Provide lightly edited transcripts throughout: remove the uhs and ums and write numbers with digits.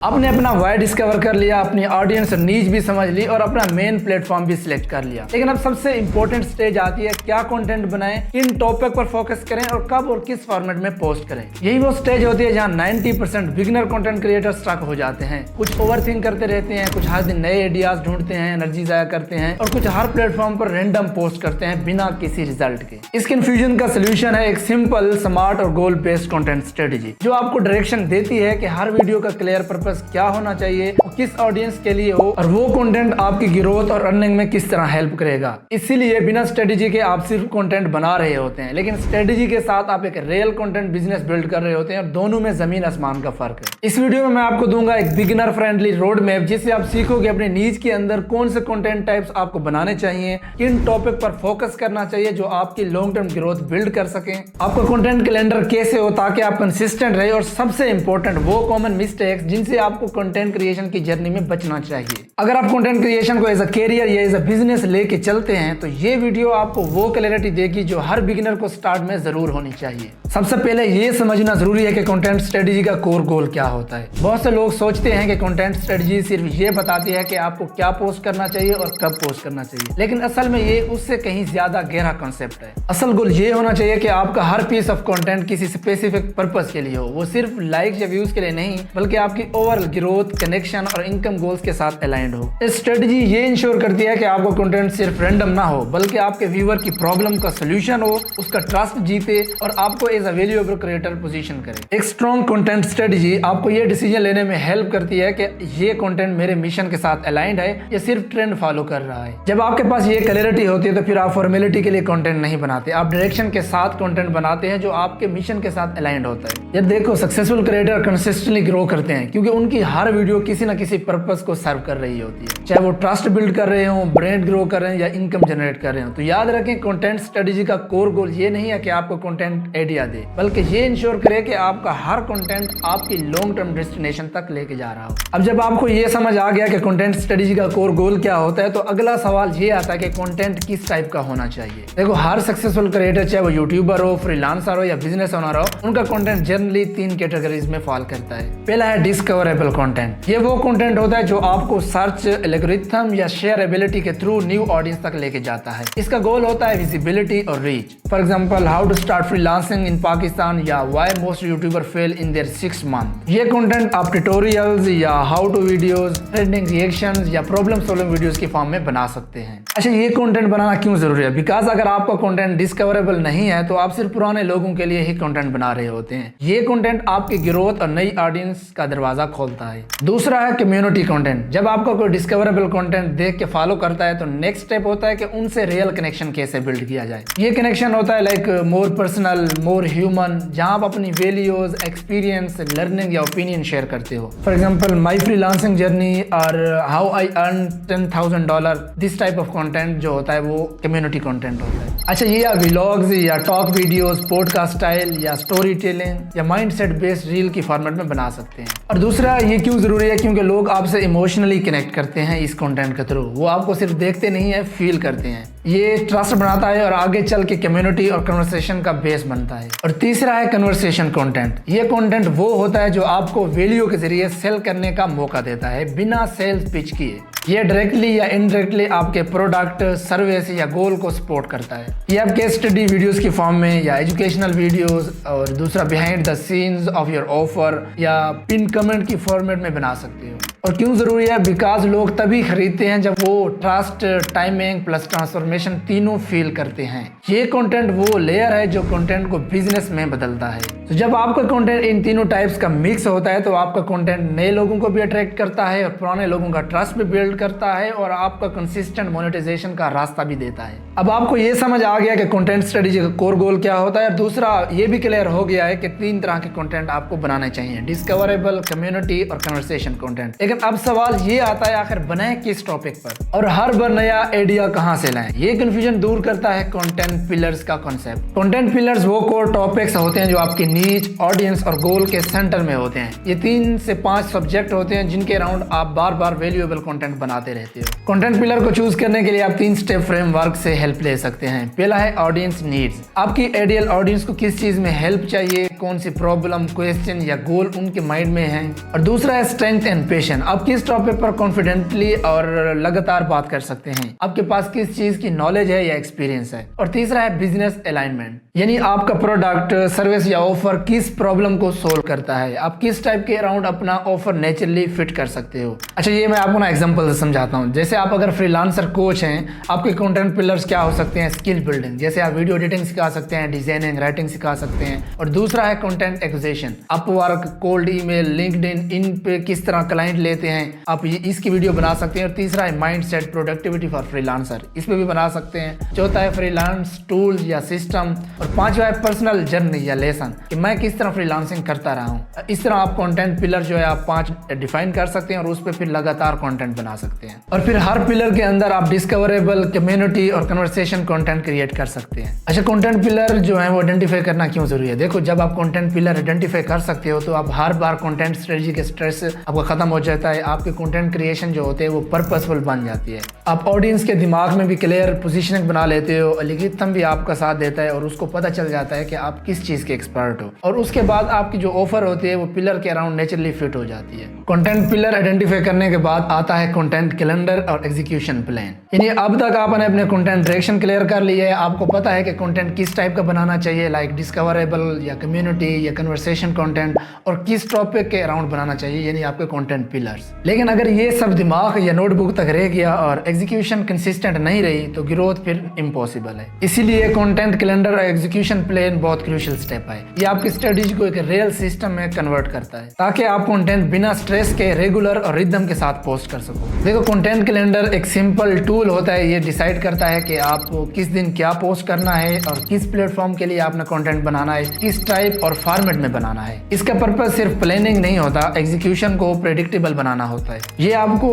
आपने अपना Y discover कर लिया, अपनी ऑडियंस और नीच भी समझ ली और अपना मेन प्लेटफॉर्म भी सिलेक्ट कर लिया। लेकिन अब सबसे इंपॉर्टेंट स्टेज आती है, क्या कंटेंट बनाएं, किन टॉपिक पर फोकस करें और कब और किस फॉर्मेट में पोस्ट करें। यही वो स्टेज होती है जहां 90% बिगिनर कंटेंट क्रिएटर स्टक हो जाते हैं। कुछ ओवरथिंक करते रहते हैं, कुछ हर दिन नए आइडियाज ढूंढते हैं, एनर्जी जाया करते हैं और कुछ हर प्लेटफॉर्म पर रैंडम पोस्ट करते हैं बिना किसी रिजल्ट के। इस कंफ्यूजन का सोल्यूशन है एक सिंपल, स्मार्ट और गोल बेस्ड कंटेंट स्ट्रेटेजी जो आपको डायरेक्शन देती है कि हर वीडियो का क्लियर पर्पस क्या होना चाहिए, किस ऑडियंस के लिए हो और वो कंटेंट आपकी ग्रोथ और अर्निंग में किस तरह हेल्प करेगा। इसीलिए बिना स्ट्रेटेजी के आप सिर्फ कंटेंट बना रहे होते हैं, लेकिन स्ट्रेटेजी के साथ आप एक रियल कंटेंट बिजनेस बिल्ड कर रहे होते हैं और दोनों में जमीन आसमान का फर्क है। इस वीडियो में मैं आपको दूंगा एक बिगिनर फ्रेंडली रोड मैप जिससे आप सीखोगे अपने नीच के अंदर कौन से कंटेंट टाइप्स आपको बनाने चाहिए, किन टॉपिक पर फोकस करना चाहिए जो आपकी लॉन्ग टर्म ग्रोथ बिल्ड कर सके, आपका कंटेंट कैलेंडर कैसे हो ताकि आप कंसिस्टेंट रहे और सबसे इंपॉर्टेंट वो कॉमन मिस्टेक्स जिनसे आपको कंटेंट क्रिएशन की जर्नी में बचना चाहिए। अगर आप कंटेंट क्रिएशन को एज अ कैरियर या एज अ बिजनेस लेके चलते हैं तो ये वीडियो आपको वो क्लैरिटी देगी जो हर बिगिनर को स्टार्ट में जरूर होनी चाहिए। सबसे पहले ये समझना जरूरी है कि कंटेंट स्ट्रेटजी का कोर गोल क्या होता है। बहुत से लोग सोचते हैं कि कंटेंट स्ट्रेटजी सिर्फ ये बताती है कि आपको क्या पोस्ट करना चाहिए और कब पोस्ट करना चाहिए, लेकिन असल में ये उससे कहीं ज्यादा गहरा कॉन्सेप्ट है। असल गोल ये होना चाहिए कि आपका हर पीस ऑफ कंटेंट किसी स्पेसिफिक पर्पस के लिए हो, वो सिर्फ लाइक्स या व्यूज के लिए नहीं बल्कि आपकी ओवरऑल ग्रोथ, कनेक्शन और इनकम गोल्स के साथ अलाइंड हो। स्ट्रेटजी ये इंश्योर करती है कि आपका कंटेंट सिर्फ रैंडम ना हो बल्कि आपके व्यूअर की प्रॉब्लम का सोल्यूशन हो, उसका ट्रस्ट जीते और आपको as a valuable creator position करे। एक स्ट्रॉन्ग कंटेंट स्ट्रेटजी आपको ये डिसीजन लेने में हेल्प करती है कि ये कंटेंट मेरे मिशन के साथ अलाइंड है या सिर्फ ट्रेंड फॉलो कर रहा है। जब आपके पास ये क्लैरिटी होती है तो फिर आप फॉर्मेलिटी के लिए कंटेंट नहीं बनाते, आप डायरेक्शन के साथ कंटेंट बनाते हैं जो आपके मिशन के साथ अलाइंड होता है। ये देखो, सक्सेसफुल क्रिएटर कंसिस्टेंटली ग्रो करते हैं क्योंकि उनकी हर वीडियो किसी ना किसी पर्पस को सर्व कर रही होती है, चाहे वो ट्रस्ट बिल्ड कर रहे हो, ब्रांड ग्रो कर रहे हैं या इनकम जनरेट कर रहे हो। तो याद रखें, कंटेंट स्ट्रेटजी का कोर गोल ये नहीं है कि आपको कंटेंट आइडिया दे बल्कि ये इंश्योर करे कि आपका हर कंटेंट आपकी लॉन्ग टर्म डेस्टिनेशन तक लेके जा रहा हो। अब जब आपको ये समझ आ गया कि कंटेंट स्ट्रेटजी का कोर गोल क्या होता है तो अगला सवाल ये आता है कि कंटेंट किस टाइप का होना चाहिए। देखो, हर सक्सेसफुल क्रिएटर चाहे वो यूट्यूबर हो, फ्रीलांसर हो या बिजनेस ओनर हो, उनका कंटेंट जनरली 3 कैटेगरीज में फॉल करता है। पहला है डिस्कवरेबल कंटेंट। ये वो कंटेंट होता है जो आपको सर्च एल्गोरिथम या शेयरेबिलिटी के थ्रू न्यू ऑडियंस तक लेके जाता है। इसका गोल होता है विजिबिलिटी और reach. For example, how to start freelancing in Pakistan या why most YouTuber fail in their 6 month. ये कंटेंट आप ट्यूटोरियल्स या how to videos, trending reactions या प्रॉब्लम सॉल्विंग वीडियोस की फॉर्म में बना सकते हैं। अच्छा, ये कंटेंट बनाना क्यों जरूरी है? बिकॉज अगर आपका कंटेंट डिस्कवरेबल नहीं है तो आप सिर्फ पुराने लोगों के लिए ही कंटेंट बना रहे होते हैं। ये कंटेंट आपकी ग्रोथ और नई ऑडियंस का दरवाजा खोलता है। दूसरा है कम्युनिटी कंटेंट। जब आपका कोई डिस्कवरेबल कंटेंट देख के फॉलो करता है तो नेक्स्ट स्टेप होता है कि उनसे रियल कनेक्शन कैसे बिल्ड किया जाए। ये कनेक्शन होता है like more personal, more human, जहां आप अपनी वैल्यूज, एक्सपीरियंस, लर्निंग या ओपिनियन शेयर करते हो। For example, my freelancing journey और how I earn $10,000। This type of content जो होता है वो कम्युनिटी कंटेंट होता है। अच्छा, ये या व्लॉग्स या टॉक वीडियोस, पॉडकास्ट स्टाइल या स्टोरी टेलिंग या माइंडसेट बेस्ड रील की फॉर्मेट में बना सकते हैं। और दूसरा, ये क्यों जरूरी है? क्योंकि लोग आपसे इमोशनली कनेक्ट करते हैं इस कंटेंट के थ्रू। वो आपको सिर्फ देखते नहीं है, फील करते हैं। ये ट्रस्ट बनाता है और आगे चल के कम्युनिटी और कन्वर्सेशन का बेस बनता है। और तीसरा है कन्वर्सेशन कंटेंट। ये कंटेंट वो होता है जो आपको वैल्यू के जरिए सेल करने का मौका देता है बिना सेल्स पिच किए। ये डायरेक्टली या इनडायरेक्टली आपके प्रोडक्ट, सर्विस या गोल को सपोर्ट करता है। ये आप केस स्टडी वीडियोस की फॉर्म में या एजुकेशनल वीडियोस और दूसरा behind the scenes of your offer या पिन कमेंट की फॉर्मेट में बना सकते हो। और क्यों जरूरी है? बिकॉज लोग तभी खरीदते हैं जब वो ट्रस्ट, टाइमिंग प्लस ट्रांसफॉर्मेशन तीनों फील करते हैं। ये कंटेंट वो लेयर है जो कंटेंट को बिजनेस में बदलता है। तो जब आपका कंटेंट इन तीनों टाइप्स का मिक्स होता है तो आपका कंटेंट नए लोगों को भी अट्रैक्ट करता है और पुराने लोगों का ट्रस्ट भी बिल्ड करता है और आपका कंसिस्टेंट मोनेटाइजेशन का रास्ता भी देता है। अब आपको ये समझ आ गया कि कंटेंट स्ट्रेटजी का कोर गोल क्या होता है। दूसरा, ये भी क्लियर हो गया है कि 3 तरह के कंटेंट आपको बनाने चाहिए: डिस्कवरेबल, कम्युनिटी और कन्वर्सेशन कंटेंट। एक लेकिन अब सवाल ये आता है आखिर बनाए किस टॉपिक पर और हर बार नया आइडिया कहाँ से लाएं। ये कंफ्यूजन दूर करता है कंटेंट पिलर्स का कॉन्सेप्ट। कंटेंट पिलर्स वो कोर टॉपिक्स होते हैं जो आपकी नीच, ऑडियंस और गोल के सेंटर में होते हैं। ये 3 से 5 सब्जेक्ट होते हैं जिनके अराउंड आप बार बार वैल्यूएबल कंटेंट बनाते रहते हो। कंटेंट पिलर को चूज करने के लिए आप 3 स्टेप फ्रेमवर्क से हेल्प ले सकते हैं। पहला है ऑडियंस नीड्स। आपकी आइडियल ऑडियंस को किस चीज में हेल्प चाहिए, कौन सी प्रॉब्लम, क्वेश्चन या गोल उनके माइंड में है। और दूसरा है स्ट्रेंथ एंड पेशन। आप किस टॉपिक पर कॉन्फिडेंटली और लगातार बात कर सकते हैं, आपके पास किस चीज की नॉलेज है या एक्सपीरियंस है। और तीसरा है बिजनेस अलाइनमेंट, यानी आपका प्रोडक्ट, सर्विस या ऑफर किस प्रॉब्लम को सोल्व करता है, आप किस टाइप के अराउंड अपना ऑफर नेचुरली फिट कर सकते हो। अच्छा, ये मैं आपको ना एग्जांपल से समझाता हूँ। जैसे आप अगर फ्रीलांसर कोच हैं, आपके कंटेंट पिलर्स क्या हो सकते हैं। स्किल बिल्डिंग, जैसे आप वीडियो एडिटिंग सिखा सकते हैं, डिजाइनिंग, राइटिंग सिखा सकते हैं। और दूसरा है content acquisition, Upwork, cold email, LinkedIn, इन पे किस तरह क्लाइंट लेते हैं, आप इसकी वीडियो बना सकते हैं। और तीसरा है mind set, productivity for freelancer, इस पे भी बना सकते हैं। चौथा है फ्रीलांस टूल्स या सिस्टम। और पांचवा है पर्सनल जर्नी या लेसन, कि मैं किस तरह फ्रीलांसिंग करता रहा हूँ। इस तरह आप कंटेंट पिलर जो है आप 5 डिफाइन कर सकते हैं और उस पर फिर लगातार कंटेंट बना सकते हैं। और फिर हर पिलर के अंदर आप डिस्कवरेबल, कम्युनिटी और कन्वर्सेशन कंटेंट क्रिएट कर सकते हैं। अच्छा, कंटेंट पिलर जो है वो आइडेंटिफाई करना क्यों जरूरी है। देखो, जब आप कंटेंट पिलर आइडेंटिफाई कर सकते हो तो आप हर बार कंटेंट स्ट्रेटजी के स्ट्रेस आपका खत्म हो जाता है। आपके कंटेंट क्रिएशन जो होते हैं वो पर्पसफुल बन जाती है। आप ऑडियंस के दिमाग में भी क्लियर पोजीशनिंग बना लेते हो, एल्गोरिथम भी आपका साथ देता है और उसको पता चल जाता है कि आप किस चीज के एक्सपर्ट हो। और उसके बाद आपकी जो ऑफर होती है वो पिलर के अराउंड नेचुरली फिट हो जाती है। कंटेंट पिलर आइडेंटिफाई करने के बाद आता है कंटेंट कैलेंडर और एग्जीक्यूशन प्लान। यानी अब तक आपने अपने कंटेंट डायरेक्शन क्लियर कर लिया है, आपको पता है कि कंटेंट किस टाइप का बनाना चाहिए, लाइक डिस्कवरेबल या कम्युनिटी या कन्वर्सेशन कंटेंट, और किस टॉपिक के अराउंड बनाना चाहिए, यानी आपके कंटेंट पिलर्स। लेकिन अगर ये सब दिमाग या नोटबुक तक रह गया और एग्जीक्यूशन कंसिस्टेंट नहीं रही तो ग्रोथ फिर इम्पॉसिबल है। इसीलिए कंटेंट कैलेंडर और एग्जीक्यूशन प्लान बहुत क्रूशियल स्टेप है। ये आपकी स्ट्रेटेजी को एक रियल सिस्टम में कन्वर्ट करता है ताकि आप कंटेंट बिना स्ट्रेस के रेगुलर और रिदम के साथ पोस्ट कर सको। देखो, कंटेंट कैलेंडर एक सिंपल टूल होता है। ये डिसाइड करता है कि आपको किस दिन क्या पोस्ट करना है और किस प्लेटफॉर्म के लिए आपने कंटेंट बनाना है, किस टाइप और फॉर्मेट में बनाना है। इसका पर्पस सिर्फ प्लानिंग नहीं होता, एग्जीक्यूशन को प्रेडिक्टेबल बनाना होता है। ये आपको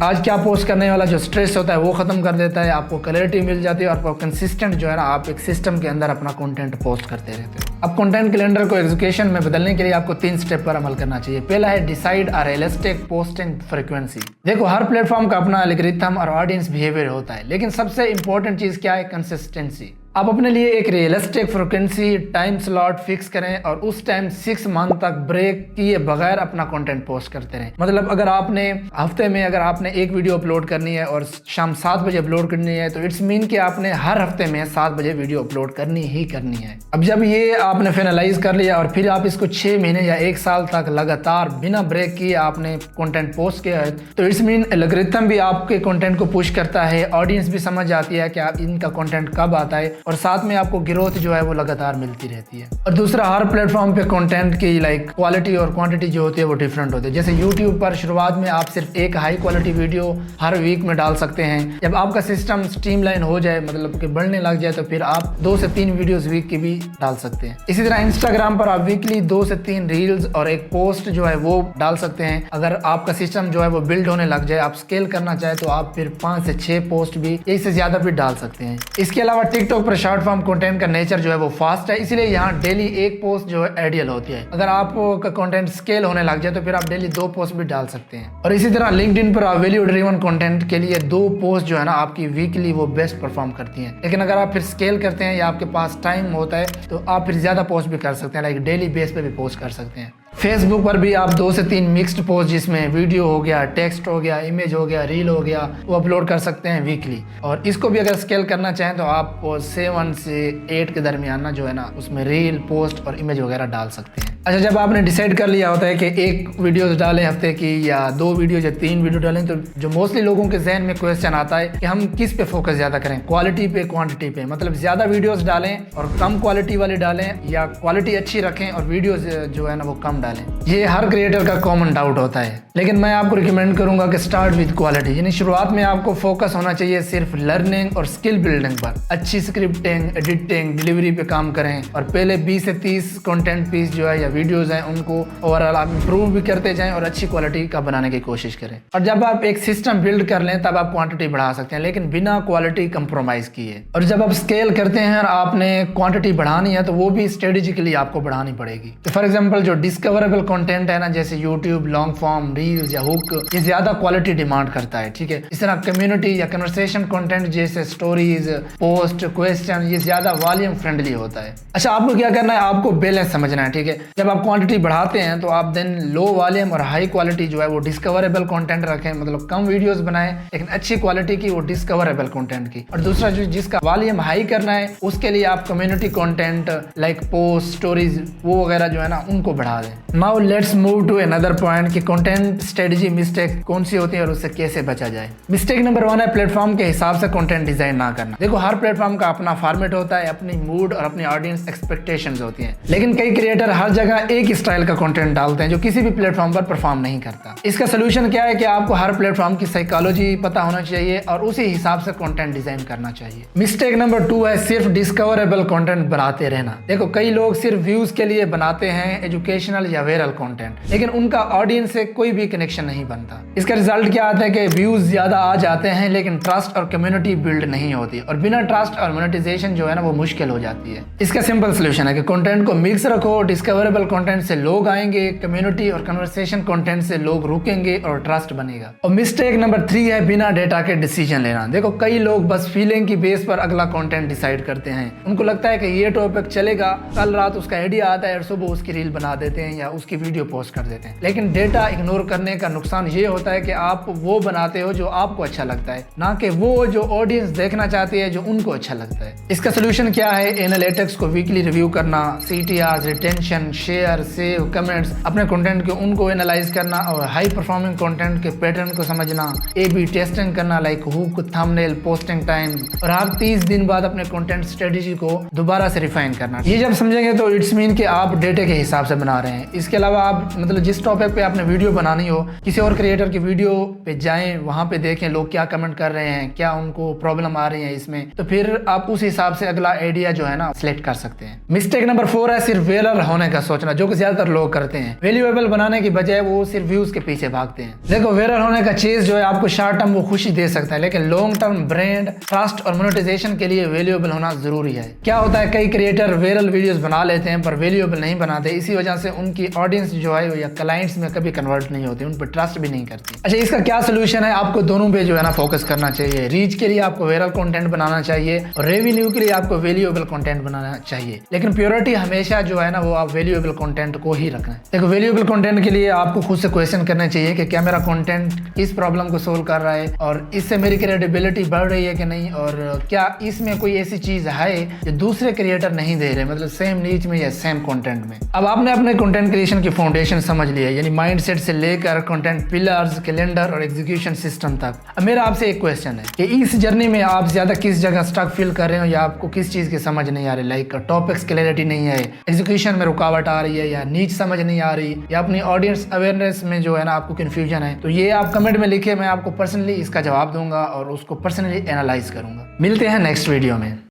आज क्या पोस्ट करने वाला जो स्ट्रेस होता है वो खत्म कर देता है, आपको क्लैरिटी मिल जाती है और कंसिस्टेंट जो है ना आप एक सिस्टम के अंदर अपना कंटेंट पोस्ट करते रहते हो। अब कंटेंट कैलेंडर को एग्जीक्यूशन में बदलने के लिए आपको 3 स्टेप पर अमल करना चाहिए। पहला है decide a realistic posting frequency. देखो, हर प्लेटफॉर्म का अपना एल्गोरिथम और ऑडियंस बिहेवियर होता है, लेकिन सबसे इंपॉर्टेंट चीज क्या है, कंसिस्टेंसी। आप अपने लिए एक realistic frequency time slot fix करें और उस टाइम 6 मंथ तक ब्रेक किए बगैर अपना कंटेंट पोस्ट करते रहें। मतलब अगर आपने हफ्ते में अगर आपने एक वीडियो अपलोड करनी है और शाम 7 बजे अपलोड करनी है तो इट्स मीन कि आपने हर हफ्ते में 7 बजे वीडियो अपलोड करनी ही करनी है। अब जब ये आपने फाइनलाइज कर लिया और फिर आप इसको 6 महीने या 1 साल तक लगातार बिना ब्रेक किए आपने कंटेंट पोस्ट किया है तो इट्स मीन एल्गोरिथम भी आपके कंटेंट को पुश करता है, ऑडियंस भी समझ जाती है कि आप इनका कंटेंट कब आता है और साथ में आपको ग्रोथ जो है वो लगातार मिलती रहती है। और दूसरा, हर प्लेटफॉर्म पे कंटेंट की क्वालिटी और क्वांटिटी जो होती है वो डिफरेंट होती है। जैसे यूट्यूब पर शुरुआत में आप सिर्फ एक हाई क्वालिटी वीडियो हर वीक में डाल सकते हैं। जब आपका सिस्टम स्ट्रीमलाइन हो जाए, मतलब कि बढ़ने लग जाए, तो फिर आप 2 से 3 वीडियोस वीक की भी डाल सकते हैं। इसी तरह इंस्टाग्राम पर आप वीकली 2 से 3 रील्स और एक पोस्ट जो है वो डाल सकते हैं। अगर आपका सिस्टम जो है वो बिल्ड होने लग जाए, आप स्केल करना चाहे तो आप फिर 5 से 6 पोस्ट भी, इससे ज्यादा भी डाल सकते हैं। इसके अलावा टिकटॉक पर शॉर्ट फॉर्म कंटेंट का नेचर जो है वो फास्ट है, इसलिए यहाँ डेली एक पोस्ट जो है आइडियल होती है। अगर आपका कंटेंट स्केल होने लग जाए तो फिर आप डेली 2 पोस्ट भी डाल सकते हैं। और इसी तरह लिंक्डइन पर आप वैल्यू ड्रिवन कंटेंट के लिए 2 पोस्ट जो है ना आपकी वीकली वो बेस्ट परफॉर्म करती हैं। लेकिन अगर आप फिर स्केल करते हैं या आपके पास टाइम होता है तो आप फिर ज्यादा पोस्ट भी कर सकते हैं, लाइक डेली बेस पे भी पोस्ट कर सकते हैं। फेसबुक पर भी आप 2 से 3 मिक्स्ड पोस्ट जिसमें वीडियो हो गया, टेक्स्ट हो गया, इमेज हो गया, रील हो गया, वो अपलोड कर सकते हैं वीकली। और इसको भी अगर स्केल करना चाहें तो आप 7 से 8 के दरमियान ना जो है ना उसमें रील, पोस्ट और इमेज वगैरह डाल सकते हैं। अच्छा, जब आपने डिसाइड कर लिया होता है कि एक वीडियोस डालें हफ्ते की या 2 वीडियो या 3 वीडियो डालें, तो जो मोस्टली लोगों के जहन में क्वेश्चन आता है कि हम किस पे फोकस ज्यादा करें, क्वालिटी पे, क्वांटिटी पे। मतलब ज्यादा वीडियोस डालें और कम क्वालिटी वाले डालें, या क्वालिटी अच्छी रखें और वीडियोस जो है ना वो कम डालें। ये हर क्रिएटर का कॉमन डाउट होता है, लेकिन मैं आपको रिकमेंड करूंगा कि स्टार्ट विद क्वालिटी। यानी शुरुआत में आपको फोकस होना चाहिए सिर्फ लर्निंग और स्किल बिल्डिंग पर। अच्छी स्क्रिप्टिंग, एडिटिंग, डिलीवरी पे काम करें और पहले 20 से 30 कंटेंट पीस जो है या वीडियोज़ हैं उनको ओवरऑल आप इम्प्रूव भी करते जाएँ और अच्छी क्वालिटी का बनाने की कोशिश करें। और जब आप एक सिस्टम बिल्ड कर लें तब आप क्वांटिटी बढ़ा सकते हैं, लेकिन बिना क्वालिटी कंप्रोमाइज़ किए। और जब आप स्केल करते हैं और आपने क्वांटिटी बढ़ानी है तो वो भी स्ट्रेटेजिकली आपको बढ़ानी पड़ेगी। तो फॉर एग्जांपल जो डिस्कवरेबल कंटेंट है ना, जैसे यूट्यूब, लॉन्ग फॉर्म, रील्स या हुक, ये ज्यादा क्वालिटी डिमांड करता है, ठीक है। इस तरह कम्युनिटी या कन्वर्सेशन कंटेंट जैसे स्टोरीज, पोस्ट, क्वेश्चन, ये ज्यादा वॉल्यूम फ्रेंडली होता है। अच्छा, आपको क्या करना है, आपको बैलेंस समझना है, ठीक है। जब आप क्वांटिटी बढ़ाते हैं तो आप देन लो वॉल्यूम और हाई क्वालिटी जो है वो डिस्कवरेबल कंटेंट रखें, मतलब कम वीडियोस बनाएं लेकिन अच्छी क्वालिटी की, वो डिस्कवरेबल कंटेंट की। और दूसरा जो जिसका वॉल्यूम हाई करना है उसके लिए आप community content like post, stories, वो वगैरह जो है ना उनको बढ़ा दें। Now let's move to another point कि कंटेंट स्ट्रेटजी मिस्टेक कौन सी होती है और उससे कैसे बचा जाए। मिस्टेक नंबर 1 है प्लेटफॉर्म के हिसाब से कंटेंट डिजाइन ना करना। देखो, हर प्लेटफॉर्म का अपना फॉर्मेट होता है, अपनी मूड और अपनी ऑडियंस एक्सपेक्टेशंस होती हैं, लेकिन कई क्रिएटर हर जगह एक स्टाइल का कंटेंट डालते हैं जो किसी भी प्लेटफॉर्म पर परफॉर्म नहीं करता। इसका सोल्यूशन क्या है कि आपको हर प्लेटफॉर्म की साइकोलॉजी पता होना चाहिए और उसी हिसाब से कंटेंट डिजाइन करना चाहिए। मिस्टेक नंबर 2 है सिर्फ डिस्कवरेबल कंटेंट बनाते रहना। देखो, कई लोग सिर्फ व्यूज के लिए बनाते हैं एजुकेशनल या वायरल कंटेंट, लेकिन उनका ऑडियंस से कोई भी कनेक्शन नहीं बनता। इसका रिजल्ट क्या आता है कि व्यूज ज्यादा आ जाते हैं लेकिन ट्रस्ट और कम्युनिटी बिल्ड नहीं होती, और बिना ट्रस्ट और मोनेटाइजेशन जो है ना वो मुश्किल हो जाती है। इसका सिंपल सोल्यूशन है कि कंटेंट को मिक्स रखो। डिस्कवरेबल कंटेंट से लोग आएंगे, कम्युनिटी और कन्वर्सेशन कंटेंट से लोग रुकेंगे और ट्रस्ट बनेगा। और मिस्टेक नंबर 3 है बिना डेटा के डिसीजन लेना। देखो, कई लोग बस फीलिंग की बेस पर अगला कंटेंट डिसाइड करते हैं। उनको लगता है कि ये टॉपिक चलेगा, कल रात उसका आइडिया आता है और सुबह उसकी रील बना देते हैं या उसकी वीडियो पोस्ट कर देते हैं। लेकिन डेटा इग्नोर करने का नुकसान ये होता है कि आप वो बनाते हो जो आपको अच्छा लगता है, ना कि वो जो ऑडियंस देखना चाहती है जो उनको अच्छा लगता है। इसका सोल्यूशन क्या है, एनालिटिक्स को वीकली रिव्यू करना, CTR, retention, share, save, comments, अपने कंटेंट के उनको एनालाइज करना और हाई परफॉर्मिंग कंटेंट के पैटर्न को समझना, A/B टेस्टिंग करना like hook, thumbnail, posting time, और हर 30 दिन बाद अपने कंटेंट स्ट्रेटेजी को दोबारा से रिफाइन करना। ये जब समझेंगे तो इट्स मीन कि आप डेटा के हिसाब से बना रहे हैं। इसके अलावा आप मतलब जिस टॉपिक पे आपने वीडियो बनानी हो, किसी और क्रिएटर की वीडियो पे जाएं, वहां पे देखें लोग क्या कमेंट कर रहे हैं, क्या उनको प्रॉब्लम आ रही है इसमें, तो फिर आप उस हिसाब से अगला आइडिया जो है ना सिलेक्ट कर सकते हैं। मिस्टेक नंबर 4 है सिर्फ वायरल होने का सोचना, जो कि ज्यादातर लोग करते हैं। वैल्यूएबल बनाने की बजाय वो सिर्फ व्यूज के पीछे भागते हैं। देखो, वायरल होने का चीज जो है आपको शॉर्ट टर्म वो खुशी दे सकता है, लेकिन लॉन्ग टर्म ब्रांड, ट्रस्ट और मोनेटाइजेशन के लिए वैल्यूएबल होना जरूरी है। क्या होता है, कई क्रिएटर वायरल वीडियोस बना लेते हैं पर वैल्यूएबल नहीं बनाते, इसी वजह से उनकी ऑडियंस जो है या क्लाइंट्स में कभी कन्वर्ट नहीं होती, उन पर ट्रस्ट भी नहीं करती। अच्छा, इसका क्या सोल्यूशन है, आपको दोनों पे जो है ना फोकस करना चाहिए। रीच के लिए आपको वायरल कंटेंट बनाना चाहिए और रेवेन्यू के लिए आपको वैल्यूएबल कंटेंट बनाना चाहिए, लेकिन प्योरिटी हमेशा जो है ना वो आप वैल्यूएबल कंटेंट को ही रखना है। देखो, वैल्यूएबल कंटेंट के लिए आपको खुद से क्वेश्चन करना चाहिए कि क्या मेरा कंटेंट किस प्रॉब्लम को सोल्व कर रहा है और इससे मेरी क्रेडिबिलिटी बढ़ रही है कि नहीं, और क्या इसमें कोई ऐसी चीज है जो दूसरे क्रिएटर नहीं दे रहे, मतलब सेम नीच में या सेम कंटेंट में। अब आपने अपने कंटेंट क्रिएशन की फाउंडेशन समझ लिया, यानी माइंडसेट से लेकर कंटेंट पिलर्स, कैलेंडर और एग्जीक्यूशन सिस्टम तक। अब मेरा आपसे एक क्वेश्चन है कि इस जर्नी में आप ज्यादा किस जगह स्टक फील कर रहे हो या आपको किस चीज की समझ नहीं आ रही, लाइक टॉपिक्स क्लैरिटी नहीं है, एग्जीक्यूशन में रुकावट आ रही है, या नीच समझ नहीं आ रही, या अपनी ऑडियंस अवेयरनेस में जो है ना आपको कंफ्यूजन है, तो ये आप कमेंट में लिखे, मैं आपको पर्सनली इसका जवाब दूंगा और उसको पर्सनली एनालाइज करूंगा। मिलते हैं नेक्स्ट वीडियो में।